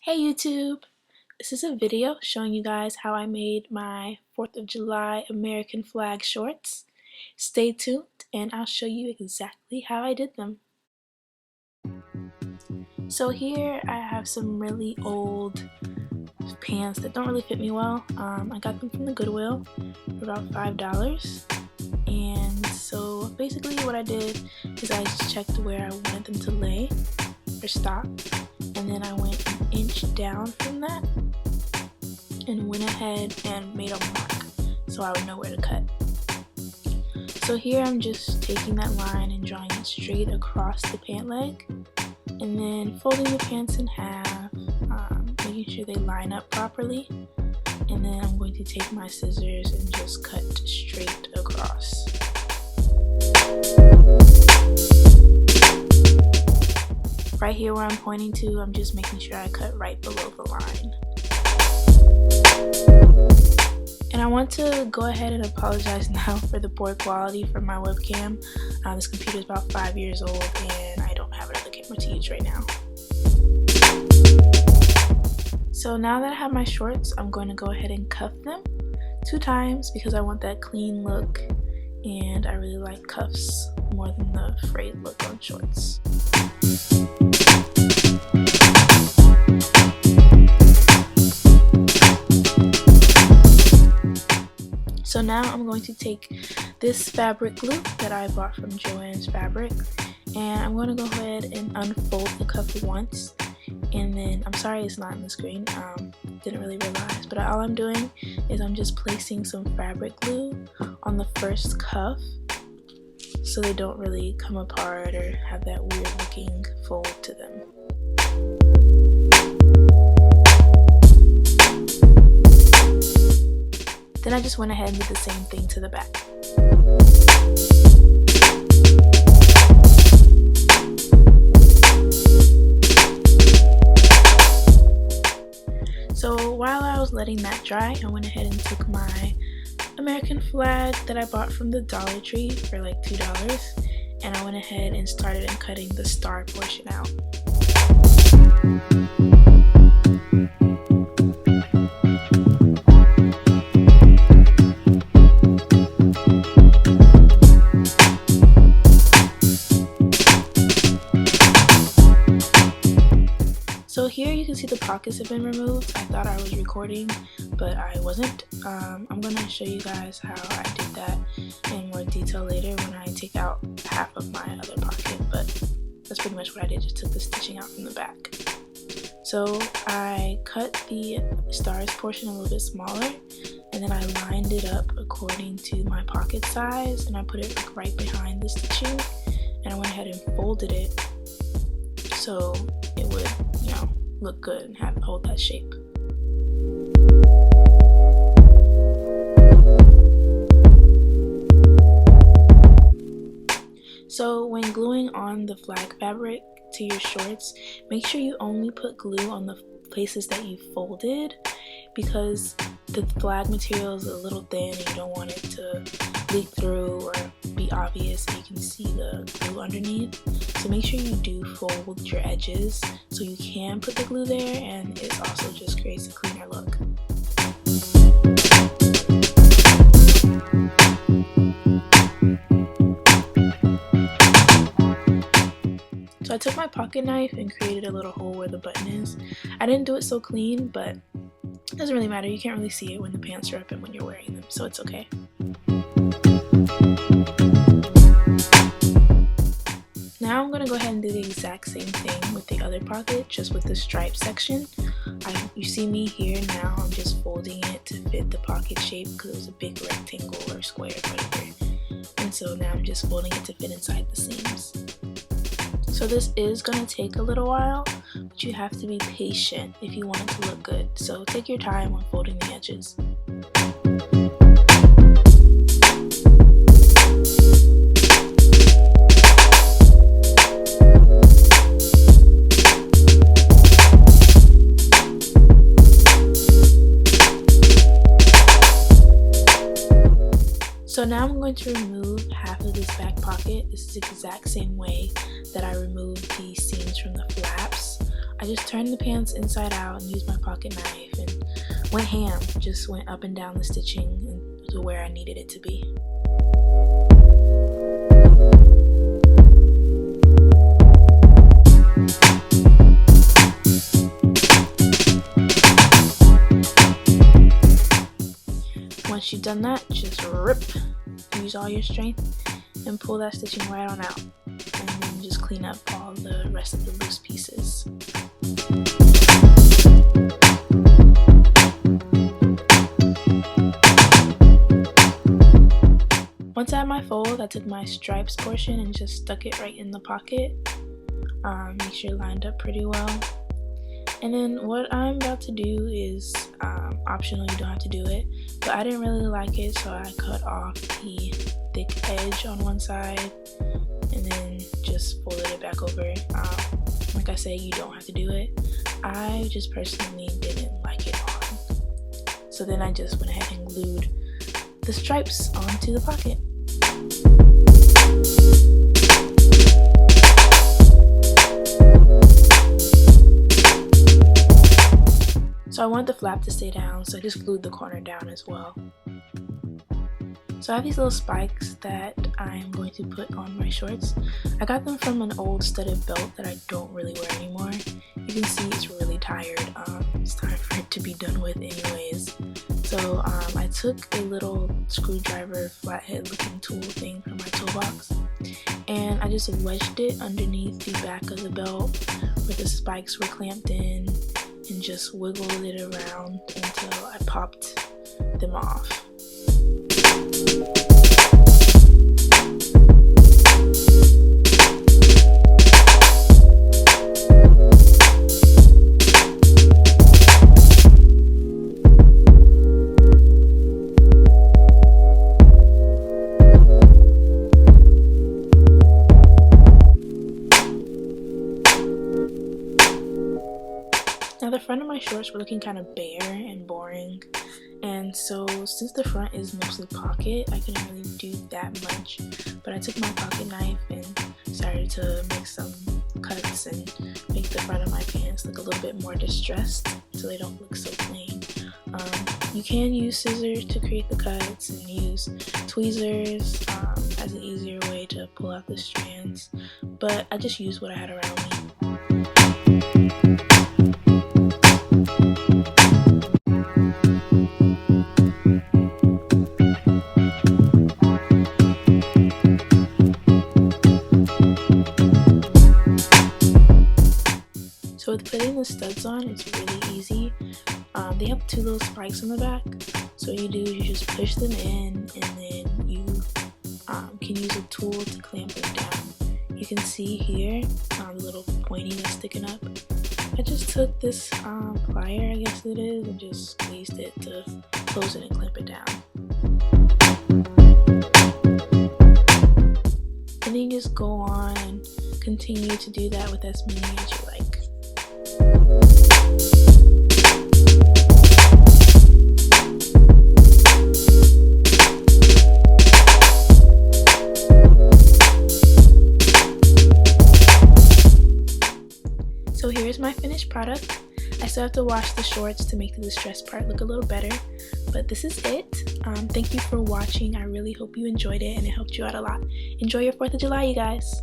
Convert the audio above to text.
Hey YouTube! This is a video showing you guys how I made my 4th of July American flag shorts. Stay tuned and I'll show you exactly how I did them. So here I have some really old pants that don't really fit me well. I got them from the Goodwill for about $5. And so basically what I did is I just checked where I wanted them to lay or stop. And then I went an inch down from that and went ahead and made a mark so I would know where to cut. So here I'm just taking that line and drawing it straight across the pant leg and then folding the pants in half, making sure they line up properly, and then I'm going to take my scissors and just cut straight across. Right here where I'm pointing to, I'm just making sure I cut right below the line. And I want to go ahead and apologize now for the poor quality from my webcam. This computer is about 5 years old and I don't have another camera to use right now. So now that I have my shorts, I'm going to go ahead and cuff them 2 times because I want that clean look, and I really like cuffs more than the frayed look on shorts. So now I'm going to take this fabric glue that I bought from Joann's Fabric, and I'm going to go ahead and unfold the cuff once, and then, I'm sorry it's not in the screen, didn't really realize, but all I'm doing is I'm just placing some fabric glue on the first cuff so they don't really come apart or have that weird looking fold to them. Then I just went ahead and did the same thing to the back. So while I was letting that dry, I went ahead and took my American flag that I bought from the Dollar Tree for like $2, and I went ahead and started cutting the star portion out. So here you can see the pockets have been removed. I thought I was recording, but I wasn't. I'm going to show you guys how I did that in more detail later when I take out half of my other pocket, but that's pretty much what I did, just took the stitching out from the back. So I cut the stars portion a little bit smaller, and then I lined it up according to my pocket size, and I put it like right behind the stitching, and I went ahead and folded it so it would, look good and hold that shape. So when gluing on the flag fabric to your shorts, make sure you only put glue on the places that you folded, because the flag material is a little thin and you don't want it to leak through or be obvious so you can see the glue underneath. So make sure you do fold your edges so you can put the glue there, and it also just creates a cleaner look. So I took my pocket knife and created a little hole where the button is. I didn't do it so clean, but it doesn't really matter. You can't really see it when the pants are up and when you're wearing them, so it's okay. Now I'm going to go ahead and do the exact same thing with the other pocket, just with the stripe section. You see me here now, I'm just folding it to fit the pocket shape because it was a big rectangle or square or whatever. And so now I'm just folding it to fit inside the seams. So this is going to take a little while, but you have to be patient if you want it to look good. So take your time when folding the edges. So now I'm going to remove half of this back pocket. This is the exact same way that I removed the seams from the flaps. I just turned the pants inside out and used my pocket knife and went ham, just went up and down the stitching to where I needed it to be. Once you've done that, just rip, use all your strength, and pull that stitching right on out. And then just clean up all the rest of the loose pieces. Once I had my fold, I took my stripes portion and just stuck it right in the pocket. Make sure it lined up pretty well. And then what I'm about to do is optional, you don't have to do it, but I didn't really like it, so I cut off the thick edge on one side and then just folded it back over. Like I said, you don't have to do it. I just personally didn't like it on. So then I just went ahead and glued the stripes onto the pocket. So I wanted the flap to stay down, so I just glued the corner down as well. So I have these little spikes that I'm going to put on my shorts. I got them from an old studded belt that I don't really wear anymore. You can see it's really tired. It's time for it to be done with anyways. So I took a little screwdriver flathead looking tool thing from my toolbox, and I just wedged it underneath the back of the belt where the spikes were clamped in, and just wiggled it around until I popped them off. Now the front of my shorts were looking kind of bare and boring, and so since the front is mostly pocket, I couldn't really do that much, but I took my pocket knife and started to make some cuts and make the front of my pants look a little bit more distressed so they don't look so plain. You can use scissors to create the cuts and use tweezers as an easier way to pull out the strands, but I just used what I had around me. So with putting the studs on, it's really easy. They have two little spikes on the back, so what you do is you just push them in, and then you can use a tool to clamp them down. You can see here the little pointy that's sticking up. I just took this plier, I guess it is, and just squeezed it to close it and clamp it down. And then you just go on and continue to do that with as many as you like. So here's my finished product. I still have to wash the shorts to make the distressed part look a little better, but this is it. Thank you for watching. I really hope you enjoyed it and it helped you out a lot. Enjoy your 4th of July, you guys.